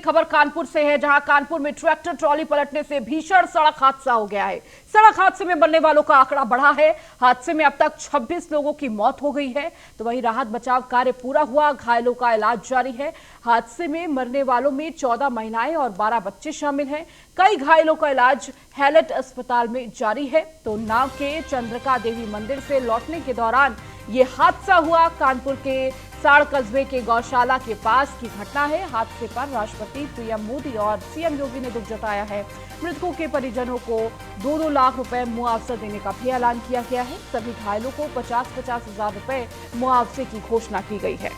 खबर कानपुर से है, जहां कानपुर में ट्रैक्टर ट्रॉली पलटने से भीषण सड़क हादसा हो गया है। सड़क हादसे में मरने वालों का आंकड़ा बढ़ा है। हादसे में अब तक 26 लोगों की मौत हो गई है, तो वहीं राहत बचाव कार्य पूरा हुआ, घायलों का इलाज जारी है। हादसे में मरने वालों में 14 महिलाएं और 12 बच्चे शामिल हैं। कई घायलों का इलाज हैलट अस्पताल में जारी है। तो नाव के चंद्रिका देवी मंदिर से लौटने के दौरान ये हादसा हुआ। कानपुर के साड़ कस्बे के गौशाला के पास की घटना है। हादसे पर राष्ट्रपति पीएम मोदी और सीएम योगी ने दुख जताया है। मृतकों के परिजनों को 2-2 लाख रुपए मुआवजा देने का भी ऐलान किया गया है। सभी घायलों को 50-50 हजार रुपए मुआवजे की घोषणा की गई है।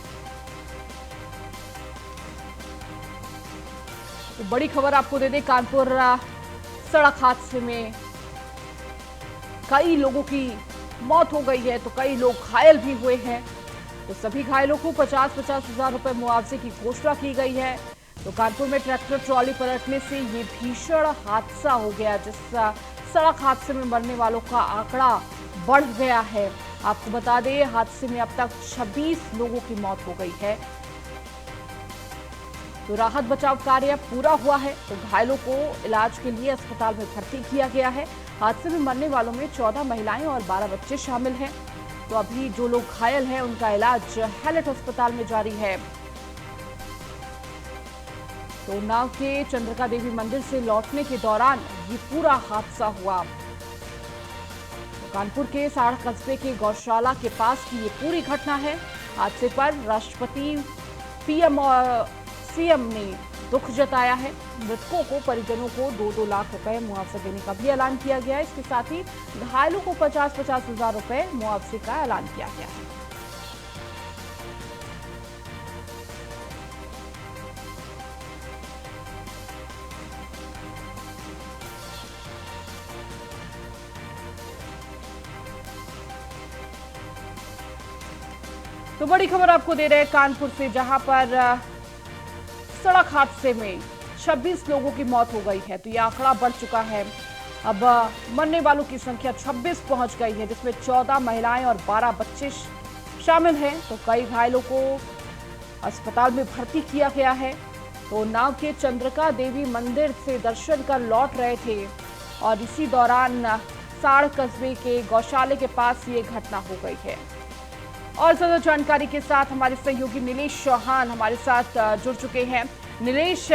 तो बड़ी खबर आपको दे दें, कानपुर सड़क हादसे में कई लोगों की मौत हो गई है, तो कई लोग घायल भी हुए हैं। तो सभी घायलों को 50-50 हजार रुपए मुआवजे की घोषणा की गई है। तो कानपुर में ट्रैक्टर ट्रॉली पलटने से ये भीषण हादसा हो गया, जिस सड़क हादसे में मरने वालों का आंकड़ा बढ़ गया है। आपको बता दें, हादसे में अब तक 26 लोगों की मौत हो गई है। तो राहत बचाव कार्य पूरा हुआ है, तो घायलों को इलाज के लिए अस्पताल में भर्ती किया गया है। हादसे में मरने वालों में 14 महिलाएं और 12 बच्चे शामिल हैं। तो अभी जो लोग घायल हैं उनका इलाज हैलट अस्पताल में जारी है। तो नाव के चंद्रिका देवी मंदिर से लौटने के दौरान ये पूरा हादसा हुआ। तो कानपुर के साड़ कस्बे के गौशाला के पास की ये पूरी घटना है। हादसे पर राष्ट्रपति, पीएम और सीएम ने दुख जताया है। मृतकों को परिजनों को 2-2 लाख रुपए मुआवजा देने का भी ऐलान किया गया है। इसके साथ ही घायलों को 50-50 हजार रुपए मुआवजे का ऐलान किया गया है। तो बड़ी खबर आपको दे रहे हैं कानपुर से, जहां पर सड़क हादसे में 26 लोगों की मौत हो गई है। तो यह आंकड़ा बढ़ चुका है। अब मरने वालों की संख्या 26 पहुंच गई है, जिसमें 14 महिलाएं और 12 बच्चे शामिल हैं। तो कई घायलों को अस्पताल में भर्ती किया गया है। तो नाव के चंद्रिका देवी मंदिर से दर्शन कर लौट रहे थे और इसी दौरान साड़ कस्बे के गौशाले के पास ये घटना हो गई है। और ज्यादा जानकारी के साथ हमारे सहयोगी नीलेश चौहान हमारे साथ जुड़ चुके हैं। नीलेश,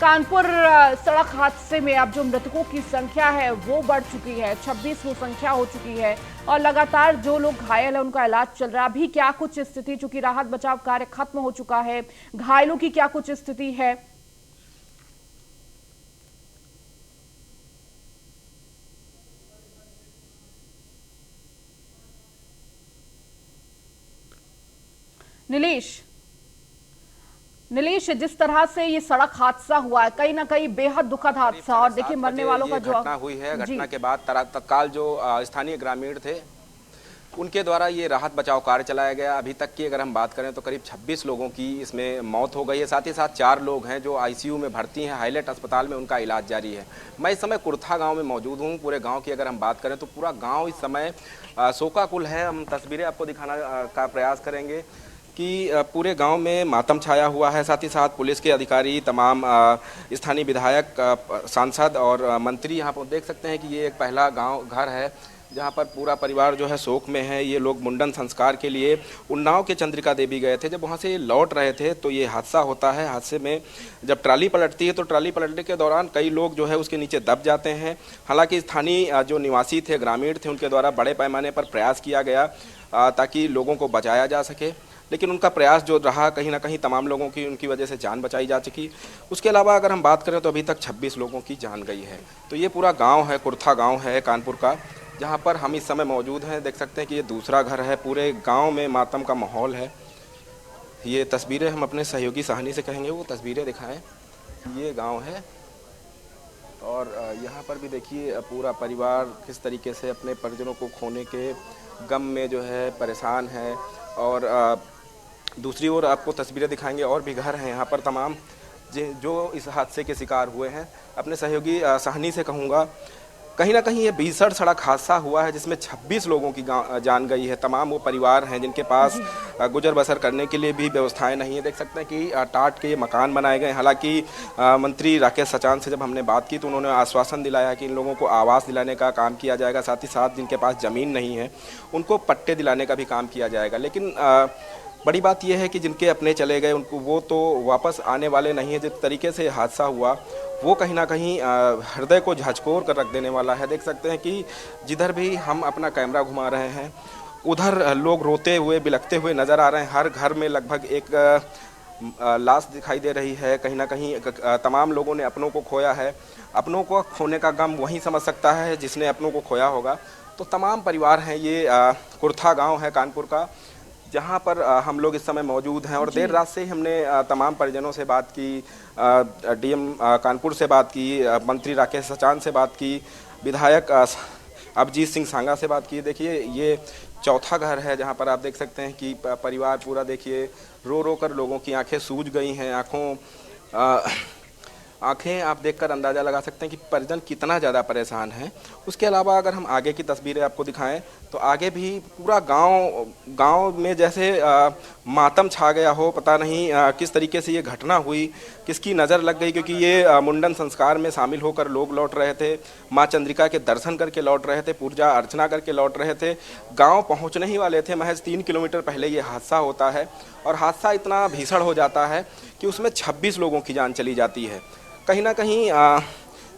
कानपुर सड़क हादसे में अब जो मृतकों की संख्या है वो बढ़ चुकी है, 26 वो संख्या हो चुकी है और लगातार जो लोग घायल है उनका इलाज चल रहा है। अभी क्या कुछ स्थिति, चूंकि राहत बचाव कार्य खत्म हो चुका है, घायलों की क्या कुछ स्थिति है? नीलेश, जिस तरह से ये सड़क हादसा हुआ है, कहीं ना कहीं बेहद दुखद हादसा, और देखिए मरने वालों का जो घटना हुई है, घटना के बाद तत्काल जो स्थानीय ग्रामीण थे उनके द्वारा ये राहत बचाव कार्य चलाया गया। अभी तक की अगर हम बात करें तो करीब 26 लोगों की इसमें मौत हो गई है। साथ ही साथ 4 लोग हैं जो आईसीयू में भर्ती हैं, हाईलाइट अस्पताल में उनका इलाज जारी है। मैं इस समय कुर्था गांव में मौजूद हूं। पूरे गांव की अगर हम बात करें तो पूरा गांव इस समय शोकाकुल है। हम तस्वीरें आपको दिखाना का प्रयास करेंगे कि पूरे गांव में मातम छाया हुआ है। साथ ही साथ पुलिस के अधिकारी, तमाम स्थानीय विधायक, सांसद और मंत्री यहाँ पर देख सकते हैं कि ये एक पहला घर है जहाँ पर पूरा परिवार जो है शोक में है। ये लोग मुंडन संस्कार के लिए उन्नाव के चंद्रिका देवी गए थे। जब वहाँ से लौट रहे थे तो ये हादसा होता है। हादसे में जब ट्राली पलटती है तो ट्राली पलटने के दौरान कई लोग जो है उसके नीचे दब जाते हैं। हालांकि स्थानीय जो निवासी थे, ग्रामीण थे, उनके द्वारा बड़े पैमाने पर प्रयास किया गया ताकि लोगों को बचाया जा सके, लेकिन उनका प्रयास जो रहा कहीं ना कहीं तमाम लोगों की उनकी वजह से जान बचाई जा चुकी। उसके अलावा अगर हम बात करें तो अभी तक 26 लोगों की जान गई है। तो ये पूरा गांव है, कुर्था गांव है कानपुर का, जहां पर हम इस समय मौजूद हैं। देख सकते हैं कि ये दूसरा घर है। पूरे गांव में मातम का माहौल है। ये तस्वीरें हम अपने सहयोगी साहनी से कहेंगे वो तस्वीरें दिखाएं। ये गाँव है और यहाँ पर भी देखिए पूरा परिवार किस तरीके से अपने परिजनों को खोने के गम में जो है परेशान है। और दूसरी ओर आपको तस्वीरें दिखाएंगे और भी घर हैं यहाँ पर तमाम जो इस हादसे के शिकार हुए हैं। अपने सहयोगी साहनी से कहूँगा कहीं ना कहीं ये भीषण सड़क हादसा हुआ है जिसमें 26 लोगों की जान गई है। तमाम वो परिवार हैं जिनके पास गुजर बसर करने के लिए भी व्यवस्थाएं नहीं है। देख सकते हैं कि टाट के मकान बनाए गए। हालांकि मंत्री राकेश सचान से जब हमने बात की तो उन्होंने आश्वासन दिलाया कि इन लोगों को आवास दिलाने का काम किया जाएगा, साथ ही साथ जिनके पास ज़मीन नहीं है उनको पट्टे दिलाने का भी काम किया जाएगा। लेकिन बड़ी बात यह है कि जिनके अपने चले गए उनको वो तो वापस आने वाले नहीं है। जिस तरीके से हादसा हुआ वो कहीं ना कहीं हृदय को झकझोर कर रख देने वाला है। देख सकते हैं कि जिधर भी हम अपना कैमरा घुमा रहे हैं उधर लोग रोते हुए बिलखते हुए नज़र आ रहे हैं। हर घर में लगभग एक लाश दिखाई दे रही है। कहीं ना कहीं तमाम लोगों ने अपनों को खोया है। अपनों को खोने का गम वही समझ सकता है जिसने अपनों को खोया होगा। तो तमाम परिवार हैं। ये कुर्था गांव है कानपुर का, जहां पर हम लोग इस समय मौजूद हैं और देर रात से ही हमने तमाम परिजनों से बात की, डीएम कानपुर से बात की, मंत्री राकेश सचान से बात की, विधायक अभिजीत सिंह सांगा से बात की। देखिए ये चौथा घर है जहां पर आप देख सकते हैं कि परिवार पूरा देखिए रो रो कर लोगों की आंखें सूज गई हैं। आंखें आप देखकर अंदाज़ा लगा सकते हैं कि परिजन कितना ज़्यादा परेशान हैं। उसके अलावा अगर हम आगे की तस्वीरें आपको दिखाएं तो आगे भी पूरा गांव में जैसे मातम छा गया हो। पता नहीं किस तरीके से ये घटना हुई, किसकी नज़र लग गई, क्योंकि ये मुंडन संस्कार में शामिल होकर लोग लौट रहे थे, माँ चंद्रिका के दर्शन करके लौट रहे थे, पूजा अर्चना करके लौट रहे थे, गाँव पहुँचने ही वाले थे। महज 3 किलोमीटर पहले ये हादसा होता है और हादसा इतना भीषण हो जाता है कि उसमें 26 लोगों की जान चली जाती है। कहीं ना कहीं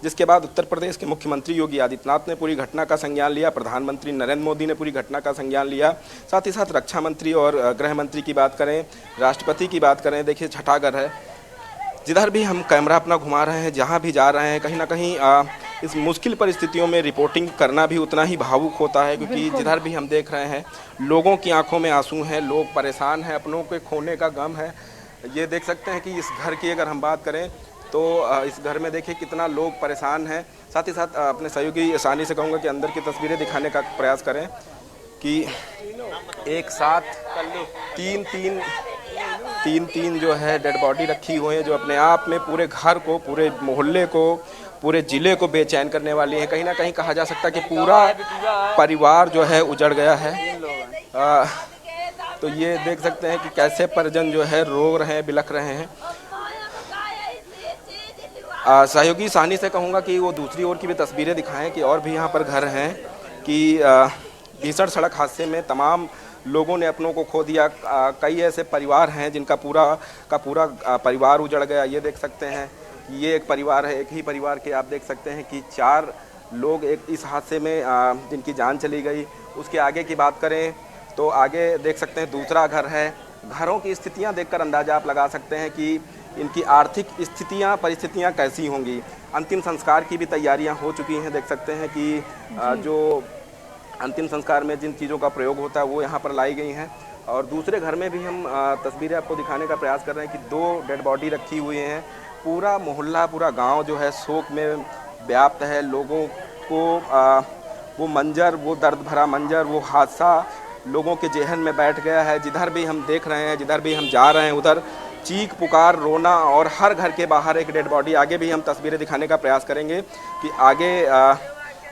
जिसके बाद उत्तर प्रदेश के मुख्यमंत्री योगी आदित्यनाथ ने पूरी घटना का संज्ञान लिया, प्रधानमंत्री नरेंद्र मोदी ने पूरी घटना का संज्ञान लिया, साथ ही साथ रक्षा मंत्री और गृह मंत्री की बात करें, राष्ट्रपति की बात करें। देखिए छठा घर है, जिधर भी हम कैमरा अपना घुमा रहे हैं, जहां भी जा रहे हैं, कहीं ना कहीं इस मुश्किल परिस्थितियों में रिपोर्टिंग करना भी उतना ही भावुक होता है, क्योंकि जिधर भी हम देख रहे हैं लोगों की आंखों में आंसू हैं, लोग परेशान हैं, अपनों के खोने का गम है। ये देख सकते हैं कि इस घर की अगर हम बात करें तो इस घर में देखिए कितना लोग परेशान हैं। साथ ही साथ अपने सहयोगी सानी से कहूँगा कि अंदर की तस्वीरें दिखाने का प्रयास करें कि एक साथ तीन जो है डेड बॉडी रखी हुई है, जो अपने आप में पूरे घर को, पूरे मोहल्ले को, पूरे ज़िले को बेचैन करने वाली है। कहीं ना कहीं कहा जा सकता है कि पूरा परिवार जो है उजड़ गया है। तो ये देख सकते हैं कि कैसे परिजन जो है रो रहे हैं, बिलख रहे हैं। सहयोगी सानी से कहूँगा कि वो दूसरी ओर की भी तस्वीरें दिखाएं कि और भी यहाँ पर घर हैं कि भीषण सड़क हादसे में तमाम लोगों ने अपनों को खो दिया। कई ऐसे परिवार हैं जिनका पूरा परिवार उजड़ गया। ये देख सकते हैं ये एक परिवार है, एक ही परिवार के आप देख सकते हैं कि 4 लोग एक इस हादसे में जिनकी जान चली गई। उसके आगे की बात करें तो आगे देख सकते हैं दूसरा घर है। घरों की स्थितियाँ देखकर अंदाजा आप लगा सकते हैं कि इनकी आर्थिक परिस्थितियाँ कैसी होंगी। अंतिम संस्कार की भी तैयारियां हो चुकी हैं। देख सकते हैं कि जो अंतिम संस्कार में जिन चीज़ों का प्रयोग होता है वो यहाँ पर लाई गई हैं। और दूसरे घर में भी हम तस्वीरें आपको दिखाने का प्रयास कर रहे हैं कि 2 डेड बॉडी रखी हुई हैं। पूरा मोहल्ला, पूरा गांव जो है शोक में व्याप्त है। लोगों को वो मंजर, वो दर्द भरा मंजर, वो हादसा लोगों के जेहन में बैठ गया है। जिधर भी हम देख रहे हैं, जिधर भी हम जा रहे हैं, उधर चीख पुकार, रोना और हर घर के बाहर एक डेड बॉडी। आगे भी हम तस्वीरें दिखाने का प्रयास करेंगे कि आगे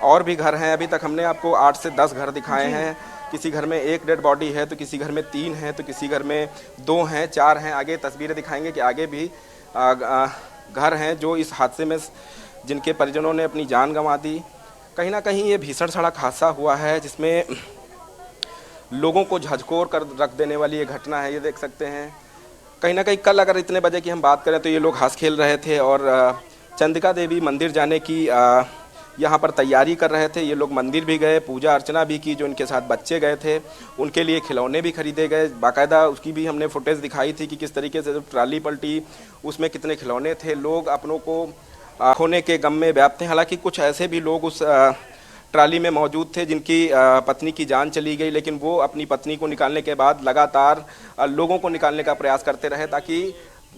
और भी घर हैं। अभी तक हमने आपको 8 से 10 घर दिखाए हैं। किसी घर में 1 डेड बॉडी है तो किसी घर में 3 है तो किसी घर में 2 हैं, 4 हैं। आगे तस्वीरें दिखाएंगे कि आगे भी घर हैं जो इस हादसे में जिनके परिजनों ने अपनी जान गंवा दी। कहीं ना कहीं ये भीषण सड़क हादसा हुआ है जिसमें लोगों को झकझोर कर रख देने वाली ये घटना है। ये देख सकते हैं कहीं ना कहीं कल अगर इतने बजे की हम बात करें तो ये लोग हंस खेल रहे थे और चंद्रिका देवी मंदिर जाने की यहाँ पर तैयारी कर रहे थे। ये लोग मंदिर भी गए, पूजा अर्चना भी की। जो इनके साथ बच्चे गए थे उनके लिए खिलौने भी खरीदे गए। बाकायदा उसकी भी हमने फुटेज दिखाई थी कि किस तरीके से जब ट्राली पलटी उसमें कितने खिलौने थे। लोग अपनों को खोने के गम में व्याप्त थे। हालांकि कुछ ऐसे भी लोग उस ट्राली में मौजूद थे जिनकी पत्नी की जान चली गई, लेकिन वो अपनी पत्नी को निकालने के बाद लगातार लोगों को निकालने का प्रयास करते रहे ताकि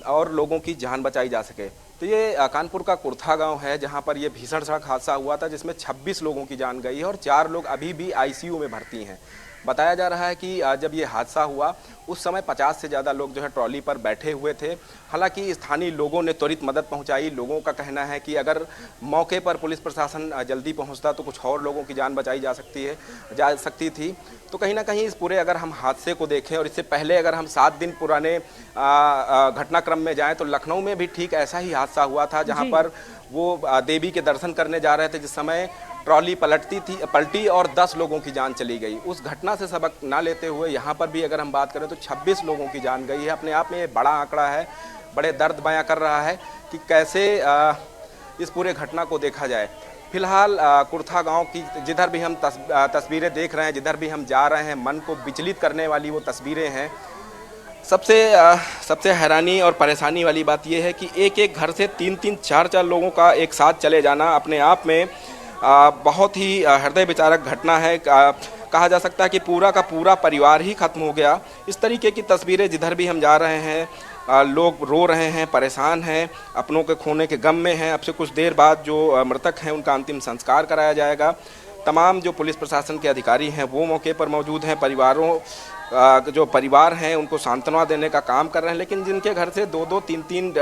और लोगों की जान बचाई जा सके। तो ये कानपुर का कुर्था गांव है जहां पर ये भीषण सड़क हादसा हुआ था जिसमें 26 लोगों की जान गई है और 4 लोग अभी भी आईसीयू में भर्ती हैं। बताया जा रहा है कि जब ये हादसा हुआ उस समय 50 से ज़्यादा लोग जो है ट्रॉली पर बैठे हुए थे। हालांकि स्थानीय लोगों ने त्वरित मदद पहुंचाई। लोगों का कहना है कि अगर मौके पर पुलिस प्रशासन जल्दी पहुंचता तो कुछ और लोगों की जान बचाई जा सकती थी। तो कहीं ना कहीं इस पूरे अगर हम हादसे को देखें और इससे पहले अगर हम 7 दिन पुराने घटनाक्रम में जाएं तो लखनऊ में भी ठीक ऐसा ही हादसा हुआ था, जहां पर वो देवी के दर्शन करने जा रहे थे जिस समय ट्रॉली पलटी और 10 लोगों की जान चली गई। उस घटना से सबक ना लेते हुए यहाँ पर भी अगर हम बात करें तो 26 लोगों की जान गई है। अपने आप में ये बड़ा आंकड़ा है, बड़े दर्द बयां कर रहा है कि कैसे इस पूरे घटना को देखा जाए। फिलहाल कुर्था गांव की जिधर भी हम तस्वीरें देख रहे हैं, जिधर भी हम जा रहे हैं, मन को विचलित करने वाली वो तस्वीरें हैं। सबसे हैरानी और परेशानी वाली बात यह है कि एक एक घर से 3-3, 4-4 लोगों का एक साथ चले जाना अपने आप में बहुत ही हृदय विचारक घटना है। कहा जा सकता है कि पूरा का पूरा परिवार ही खत्म हो गया। इस तरीके की तस्वीरें जिधर भी हम जा रहे हैं, लोग रो रहे हैं, परेशान हैं, अपनों के खोने के गम में हैं। अब से कुछ देर बाद जो मृतक हैं उनका अंतिम संस्कार कराया जाएगा। तमाम जो पुलिस प्रशासन के अधिकारी हैं वो मौके पर मौजूद हैं। जो परिवार हैं उनको सांत्वना देने का काम कर रहे हैं, लेकिन जिनके घर से 2-2, 3-3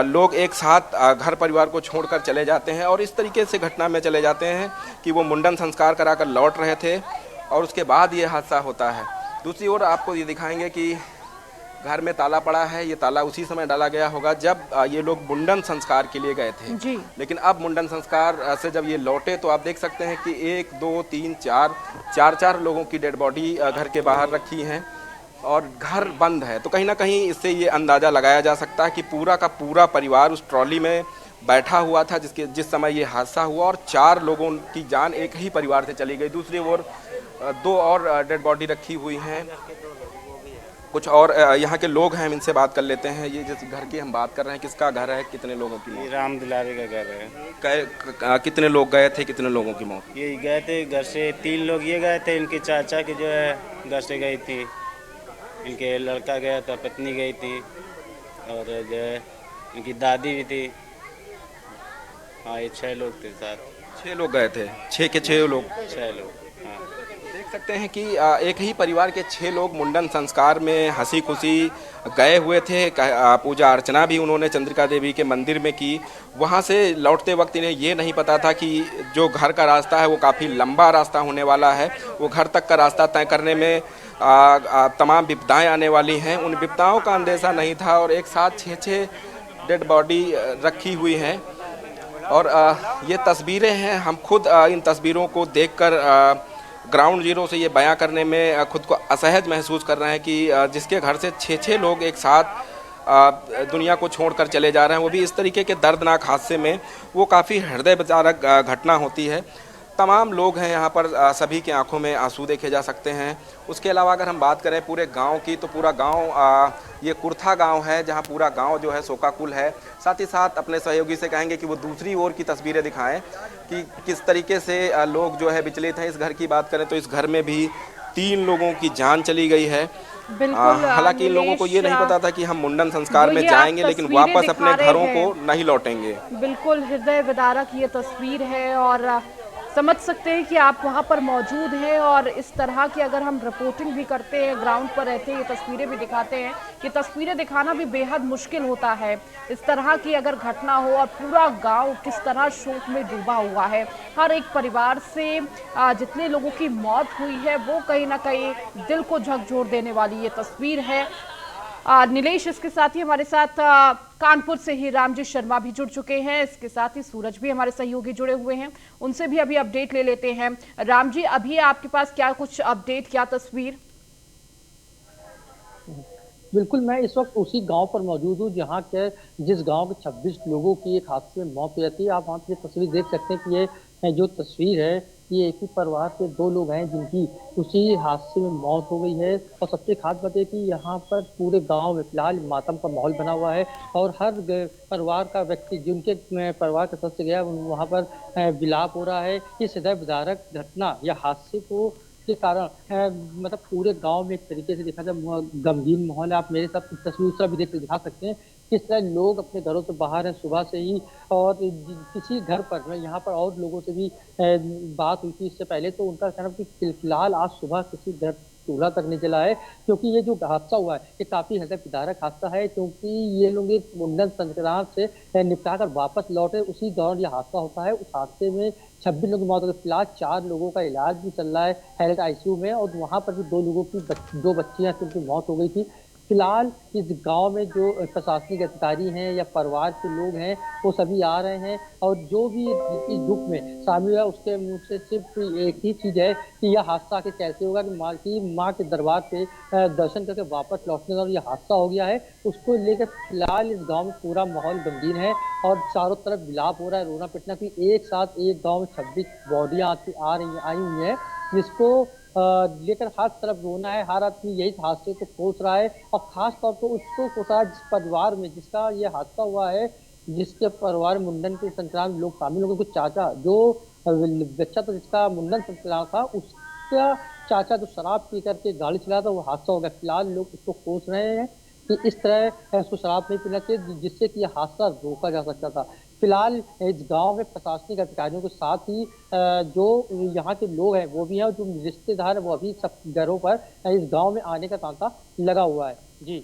लोग एक साथ घर परिवार को छोड़कर चले जाते हैं और इस तरीके से घटना में चले जाते हैं कि वो मुंडन संस्कार कराकर लौट रहे थे और उसके बाद ये हादसा होता है। दूसरी ओर आपको ये दिखाएंगे कि घर में ताला पड़ा है। ये ताला उसी समय डाला गया होगा जब ये लोग मुंडन संस्कार के लिए गए थे जी। लेकिन अब मुंडन संस्कार से जब ये लौटे तो आप देख सकते हैं कि 1, 2, 3, 4 लोगों की डेड बॉडी घर के बाहर रखी हैं और घर बंद है। तो कहीं ना कहीं इससे ये अंदाज़ा लगाया जा सकता है कि पूरा का पूरा परिवार उस ट्रॉली में बैठा हुआ था जिस समय ये हादसा हुआ और 4 लोगों की जान एक ही परिवार से चली गई। दूसरी ओर 2 और डेड बॉडी रखी हुई हैं। कुछ और यहाँ के लोग हैं, हम इनसे बात कर लेते हैं। ये जिस घर की हम बात कर रहे हैं, किसका घर है, कितने लोगों की मौत? राम दुलारे का घर है। कितने लोग गए थे, कितने लोगों की मौत? ये गए थे घर से 3 लोग ये गए थे, इनके चाचा की जो है घर से गई थी, इनके लड़का गया था, पत्नी गई थी और जो है इनकी दादी भी थी। हाँ, ये 6 लोग थे साथ। 6 लोग गए थे। 6 के 6 लोग? 6 लोग, हाँ। देख सकते हैं कि एक ही परिवार के 6 लोग मुंडन संस्कार में हंसी खुशी गए हुए थे। पूजा अर्चना भी उन्होंने चंद्रिका देवी के मंदिर में की। वहाँ से लौटते वक्त इन्हें ये नहीं पता था कि जो घर का रास्ता है वो काफ़ी लंबा रास्ता होने वाला है। वो घर तक का रास्ता तय करने में तमाम विपदाएं आने वाली हैं। उन विपदाओं का अंदेशा नहीं था और एक साथ 6 डेड बॉडी रखी हुई हैं। और ये तस्वीरें हैं, हम खुद इन तस्वीरों को देखकर ग्राउंड जीरो से ये बयां करने में खुद को असहज महसूस कर रहे हैं कि जिसके घर से 6 लोग एक साथ दुनिया को छोड़कर चले जा रहे हैं, वो भी इस तरीके के दर्दनाक हादसे में, वो काफ़ी हृदय विदारक घटना होती है। तमाम लोग हैं यहाँ पर, सभी की आंखों में आंसू देखे जा सकते हैं। उसके अलावा अगर हम बात करें पूरे गांव की तो पूरा गांव ये कुर्था गांव है, जहाँ पूरा गांव जो है शोकाकुल है। साथ ही साथ अपने सहयोगी से कहेंगे कि वो दूसरी ओर की तस्वीरें दिखाएं कि किस तरीके से लोग जो है विचलित हैं। इस घर की बात करें तो इस घर में भी 3 लोगों की जान चली गई है। हालांकि इन लोगों को ये नहीं पता था कि हम मुंडन संस्कार में जाएंगे लेकिन वापस अपने घरों को नहीं लौटेंगे। बिल्कुल हृदय विदारक ये तस्वीर है और समझ सकते हैं कि आप वहाँ पर मौजूद हैं और इस तरह की अगर हम रिपोर्टिंग भी करते हैं, ग्राउंड पर रहते हैं, ये तस्वीरें भी दिखाते हैं, ये तस्वीरें दिखाना भी बेहद मुश्किल होता है। इस तरह की अगर घटना हो और पूरा गांव किस तरह शोक में डूबा हुआ है, हर एक परिवार से जितने लोगों की मौत हुई है वो कहीं ना कहीं दिल को झकझोर देने वाली ये तस्वीर है। नीलेश, इसके साथ ही हमारे साथ कानपुर से ही रामजी शर्मा भी जुड़ चुके हैं, इसके साथ ही सूरज भी हमारे सहयोगी जुड़े हुए हैं, उनसे भी अभी अपडेट ले लेते हैं। रामजी, अभी आपके पास क्या कुछ अपडेट, क्या तस्वीर? बिल्कुल, मैं इस वक्त उसी गांव पर मौजूद हूं जहां के जिस गांव के 26 लोगों की एक हादसे में मौत हो जाती है। आप वहां की तस्वीर देख सकते हैं कि ये जो तस्वीर है ये एक ही परिवार के 2 लोग हैं जिनकी उसी हादसे में मौत हो गई है। और सबसे खास बात है कि यहाँ पर पूरे गांव में फिलहाल मातम का माहौल बना हुआ है और हर परिवार का व्यक्ति जिनके परिवार का सदस्य गया वहाँ पर विलाप हो रहा है। इस हृदय विदारक घटना या हादसे को के कारण मतलब पूरे गांव में एक तरीके से देखा जाए गमगीन माहौल है। आप मेरे साथ तस्वीर भी दिखा सकते हैं किस तरह लोग अपने घरों से बाहर हैं सुबह से ही। और किसी घर पर मैं यहाँ पर और लोगों से भी बात हुई थी इससे पहले, तो उनका कहना है कि फिलहाल आज सुबह किसी घर चूल्हा तक नहीं जला है, क्योंकि ये जो हादसा हुआ है ये काफी हृदय विदारक हादसा है, क्योंकि ये लोग एक मुंडन संक्रांत से निपटा कर वापस लौटे, उसी दौरान ये हादसा होता है। उस हादसे में 26 लोगों की मौत हो गई। फिलहाल 4 लोगों का इलाज भी चल रहा है हेल्थ आईसीयू में, और वहां पर भी 2 लोगों की दो बच्चियां थी, उनकी मौत हो गई थी। फिलहाल इस गांव में जो प्रशासनिक अधिकारी हैं या परिवार के लोग हैं वो सभी आ रहे हैं, और जो भी इस दुख में शामिल है उसके मुंह से सिर्फ एक ही चीज है कि यह हादसा के कैसे होगा कि माँ के दरबार पे दर्शन करके वापस लौटने का ये हादसा हो गया है। उसको लेकर फिलहाल इस गांव में पूरा माहौल गमगीन है, और चारों तरफ विलाप हो रहा है, रोना पिटना, कि एक साथ एक गांव में 26 बॉडियां आई हुई हैं, जिसको लेकर हर तरफ रोना है। हर आदमी यही हादसे को कोस रहा है, और खास तौर पर उसको कोस रहा है जिस परिवार में जिसका ये हादसा हुआ है, जिसके परिवार मुंडन के संक्रांत में लोग शामिल हो गए। कुछ चाचा जो बच्चा था जिसका मुंडन संक्रांत था, उसका चाचा जो शराब पी करके गाड़ी चला था, वो हादसा हो गया। फिलहाल लोग उसको कोस रहे हैं कि इस तरह उसको शराब नहीं पीना चाहिए, जिससे कि यह हादसा रोका जा सकता था। फिलहाल इस गांव में प्रशासनिक अधिकारियों के साथ ही जो यहाँ के लोग हैं वो भी हैं, और जो रिश्तेदार हैं वो अभी सब घरों पर इस गांव में आने का तांता लगा हुआ है। जी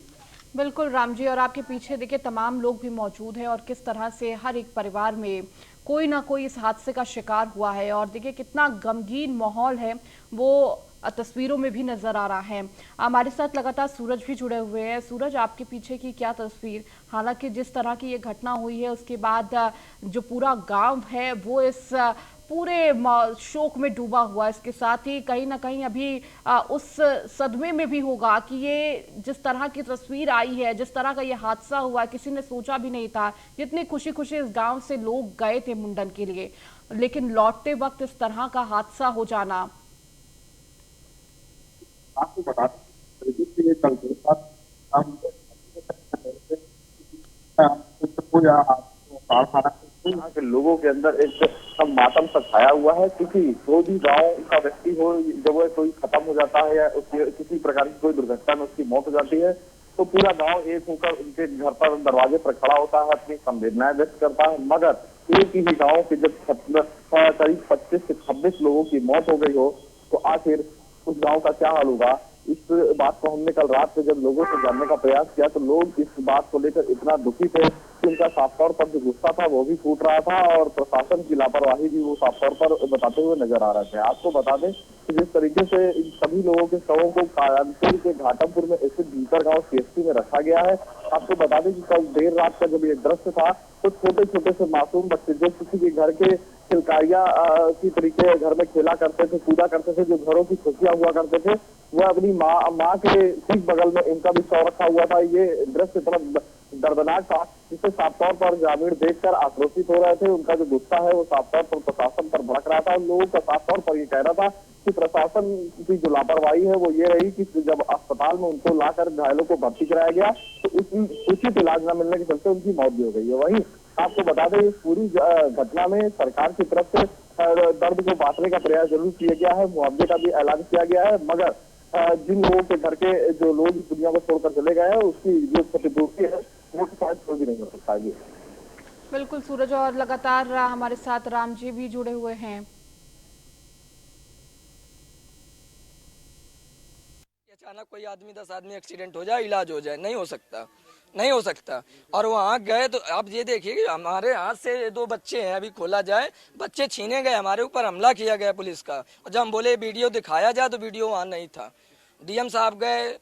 बिल्कुल राम जी, और आपके पीछे देखिए तमाम लोग भी मौजूद हैं, और किस तरह से हर एक परिवार में कोई ना कोई इस हादसे का शिकार हुआ है, और देखिए कितना गमगीन माहौल है वो तस्वीरों में भी नजर आ रहा है। हमारे साथ लगातार सूरज भी जुड़े हुए हैं। सूरज, आपके पीछे की क्या तस्वीर? हालांकि जिस तरह की ये घटना हुई है उसके बाद जो पूरा गांव है वो इस पूरे शोक में डूबा हुआ है। इसके साथ ही कहीं ना कहीं अभी उस सदमे में भी होगा कि ये जिस तरह की तस्वीर आई है, जिस तरह का ये हादसा हुआ, किसी ने सोचा भी नहीं था। जितनी खुशी खुशी इस गांव से लोग गए थे मुंडन के लिए, लेकिन लौटते वक्त इस तरह का हादसा हो जाना। आपको बता दें ये चलते यहाँ के लोगों के अंदर एक मातम सा छाया हुआ है, क्योंकि जो भी गांव का व्यक्ति हो, जब वह कोई खत्म हो जाता है या उसकी किसी प्रकार की कोई दुर्घटना में उसकी मौत हो जाती है, तो पूरा गांव एक होकर उनके घर पर दरवाजे पर खड़ा होता है, अपनी संवेदनाएं व्यक्त करता है। मगर एक ही गांव के जब करीब 25 से 26 लोगों की मौत हो गई हो, तो आखिर उस गांव का क्या हाल होगा? इस बात को हमने कल रात में जब लोगों से जानने का प्रयास किया, तो लोग इस बात को लेकर इतना दुखी थे कि उनका साफ तौर पर जो गुस्सा था वो भी फूट रहा था, और प्रशासन की लापरवाही भी वो साफ तौर पर बताते हुए नजर आ रहे थे। आपको बता दें कि जिस तरीके से इन सभी लोगों के शवों को कानपुर के घाटमपुर में स्थित भीतर गाँव सीएसपी में रखा गया है। आपको बता दें कि कल देर रात का जब ये दृश्य था, तो छोटे छोटे से मासूम बच्चे जो किसी के घर के चिलकारियां की तरीके घर में खेला करते थे, कूदा करते थे, जो घरों की खुशियां हुआ करते थे, वह अपनी माँ के ठीक बगल में इनका भी शव रखा हुआ था। ये दृश्य इतना दर्दनाक था जिससे साफ तौर पर ग्रामीण देखकर आक्रोशित हो रहे थे। उनका जो गुस्सा है वो साफ तौर पर प्रशासन पर भड़क रहा था। लोगों का साफ तौर पर ये कहना था कि प्रशासन की जो लापरवाही है वो ये रही कि जब अस्पताल में उनको लाकर घायलों को भर्ती कराया गया, तो उचित इलाज न मिलने के चलते उनकी मौत भी हो गई है। वहीं आपको बता दें इस पूरी घटना में सरकार की तरफ से दर्द को बांटने का प्रयास जरूर किया गया है, मुआवजे का भी ऐलान किया गया है, मगर जिन लोगों के घर के जो लोग इस दुनिया को छोड़कर चले गए हैं उसकी जो क्षतिपूर्ति है वो शायद कोई भी नहीं हो सकता है। बिल्कुल सूरज, और लगातार हमारे साथ राम जी भी जुड़े हुए हैं। अचानक कोई आदमी 10 आदमी एक्सीडेंट हो जाए, इलाज हो जाए, नहीं हो सकता, नहीं हो सकता। और वहाँ गए तो आप ये देखिए कि हमारे हाथ से 2 बच्चे हैं, अभी खोला जाए, बच्चे छीने गए, हमारे ऊपर हमला किया गया पुलिस का। और जब हम बोले वीडियो दिखाया जाए तो वीडियो वहाँ नहीं था। डीएम साहब गए,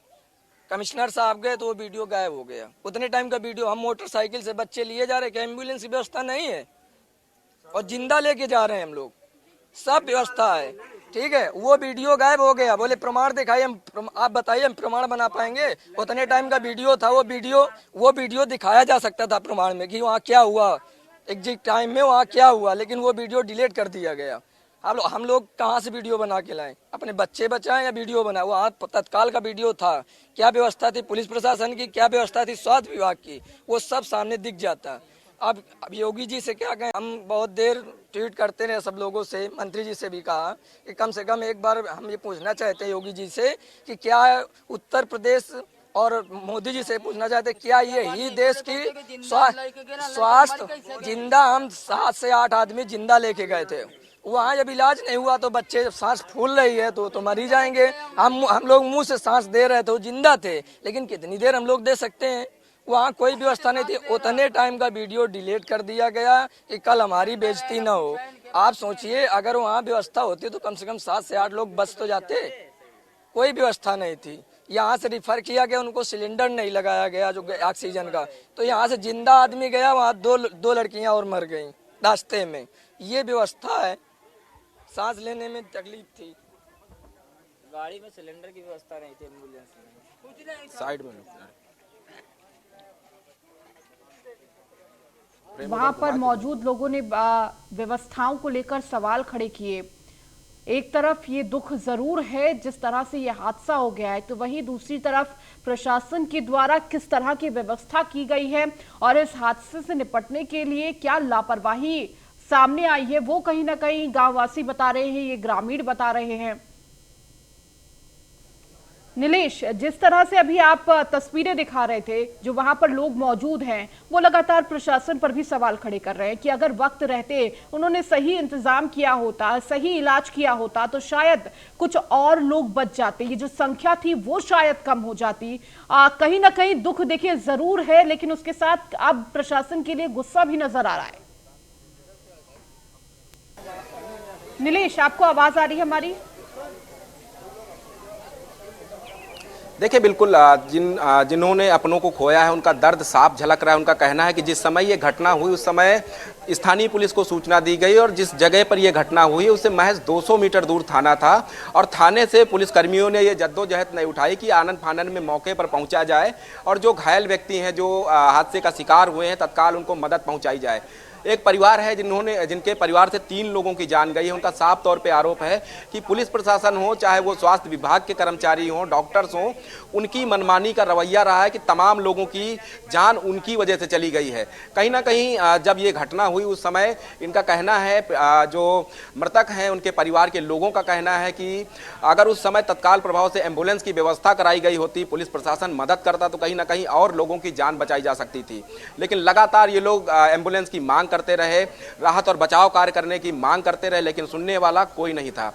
कमिश्नर साहब गए, तो वो वीडियो गायब हो गया। उतने टाइम का वीडियो, हम मोटरसाइकिल से बच्चे लिए जा रहे, क्या एम्बुलेंस की व्यवस्था नहीं है? और जिंदा लेके जा रहे हैं हम लोग, सब व्यवस्था है, ठीक है। वो वीडियो गायब हो गया। बोले प्रमाण दिखाइए, आप बताइए हम प्रमाण बना पाएंगे? उतने टाइम का वीडियो था, वो वीडियो दिखाया जा सकता था प्रमाण में कि वहाँ क्या हुआ, एग्जैक्ट टाइम में वहाँ क्या हुआ, लेकिन वो वीडियो डिलीट कर दिया गया। हम लोग कहाँ से वीडियो बना के लाएं? अपने बच्चे बचाएं या वीडियो बनाए? वो आज तत्काल का वीडियो था, क्या व्यवस्था थी पुलिस प्रशासन की, क्या व्यवस्था थी स्वास्थ्य विभाग की, वो सब सामने दिख जाता। अब योगी जी से क्या कहें, हम बहुत देर ट्वीट करते रहे सब लोगों से, मंत्री जी से भी कहा कि कम से कम एक बार हम ये पूछना चाहते हैं योगी जी से कि क्या उत्तर प्रदेश और मोदी जी से पूछना चाहते क्या यही देश की स्वास्थ्य जिंदा, हम 7 से 8 आदमी जिंदा लेके गए थे वहाँ, जब इलाज नहीं हुआ तो बच्चे जब सांस फूल रही है तो मर ही जाएंगे। हम लोग मुंह से सांस दे रहे थे, वो जिंदा थे, लेकिन कितनी देर हम लोग दे सकते हैं। वहाँ कोई व्यवस्था नहीं थी। उतने टाइम का वीडियो डिलीट कर दिया गया कि कल हमारी बेइज्जती ना हो। आप सोचिए अगर वहाँ व्यवस्था होती तो कम से कम 7 से 8 लोग बच तो जाते। कोई व्यवस्था नहीं थी। यहाँ से रिफर किया गया, उनको सिलेंडर नहीं लगाया गया जो ऑक्सीजन का, तो यहाँ से जिंदा आदमी गया, वहाँ दो लड़कियाँ और मर गई रास्ते में। ये व्यवस्था है। सांस लेने में तकलीफ थी। गाड़ी में सिलेंडर की व्यवस्था नहीं थी, एम्बुलेंस में। साइड में वहां पर मौजूद लोगों ने व्यवस्थाओं को लेकर सवाल खड़े किए। एक तरफ ये दुख जरूर है जिस तरह से ये हादसा हो गया है, तो वहीं दूसरी तरफ प्रशासन के द्वारा किस तरह की व्यवस्था की गई है और इस हादसे से निपटने के लिए क्या लापरवाही सामने आई है, वो कहीं ना कहीं गांववासी बता रहे हैं, ये ग्रामीण बता रहे हैं। नीलेश, जिस तरह से अभी आप तस्वीरें दिखा रहे थे, जो वहां पर लोग मौजूद हैं वो लगातार प्रशासन पर भी सवाल खड़े कर रहे हैं कि अगर वक्त रहते उन्होंने सही इंतजाम किया होता, सही इलाज किया होता तो शायद कुछ और लोग बच जाते, ये जो संख्या थी वो शायद कम हो जाती। कहीं ना कहीं दुख देखिए जरूर है, लेकिन उसके साथ अब प्रशासन के लिए गुस्सा भी नजर आ रहा है। नीलेश, आपको आवाज आ रही है हमारी? देखिए बिल्कुल, जिन्होंने अपनों को खोया है उनका दर्द साफ झलक रहा है। उनका कहना है कि जिस समय ये घटना हुई उस समय स्थानीय पुलिस को सूचना दी गई और जिस जगह पर यह घटना हुई उससे महज 200 मीटर दूर थाना था और थाने से पुलिस कर्मियों ने ये जद्दोजहद नहीं उठाई कि आनन फानन में मौके पर पहुंचा जाए और जो घायल व्यक्ति हैं, जो हादसे का शिकार हुए हैं, तत्काल उनको मदद पहुंचाई जाए। एक परिवार है जिनके परिवार से 3 लोगों की जान गई है। उनका साफ तौर पे आरोप है कि पुलिस प्रशासन हो, चाहे वो स्वास्थ्य विभाग के कर्मचारी हों, डॉक्टर्स हों, उनकी मनमानी का रवैया रहा है कि तमाम लोगों की जान उनकी वजह से चली गई है। कहीं ना कहीं जब ये घटना हुई उस समय इनका कहना है, जो मृतक हैं उनके परिवार के लोगों का कहना है कि अगर उस समय तत्काल प्रभाव से एम्बुलेंस की व्यवस्था कराई गई होती, पुलिस प्रशासन मदद करता तो कहीं ना कहीं और लोगों की जान बचाई जा सकती थी। लेकिन लगातार ये लोग एम्बुलेंस की मांग करते रहे, राहत और बचाव कार्य करने की मांग करते रहे, लेकिन सुनने वाला कोई नहीं था।